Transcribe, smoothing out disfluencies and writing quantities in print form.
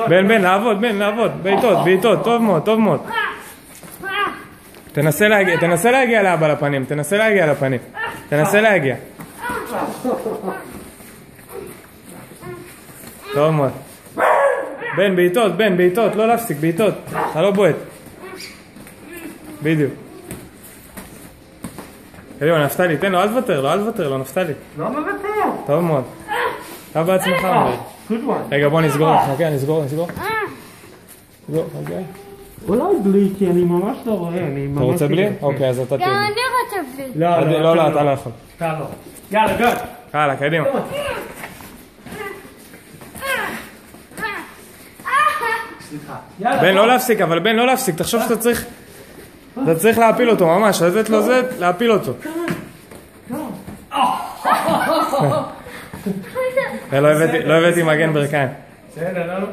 בן, לעבוד, בעיטות, טוב מאוד. תנסה להגיע לאבא לפנים, תנסה להגיע. טוב מאוד. בן, בעיטות, לא להפסיק, בעיטות. אתה לא בועט. בדיוק. קדימה, נפתלי, תן לו, אל תוותר לו, נפתלי. לא מוותר. טוב מאוד. אתה בעצמך אומר. רגע, בוא נסגור, נסגור. אולי בלי, כי אני ממש לא רואה. אתה רוצה בלי? אוקיי, אז אתה תהיה. גם אני רוצה בלי. לא, אתה לא יכול. אתה לא. יאללה, גד. הלאה, קדימה. בן, לא להפסיק, תחשוב שאתה צריך להפיל אותו ממש, לתת לו זה, להפיל אותו. לא הבאתי מגן ברכיים. בסדר, לא.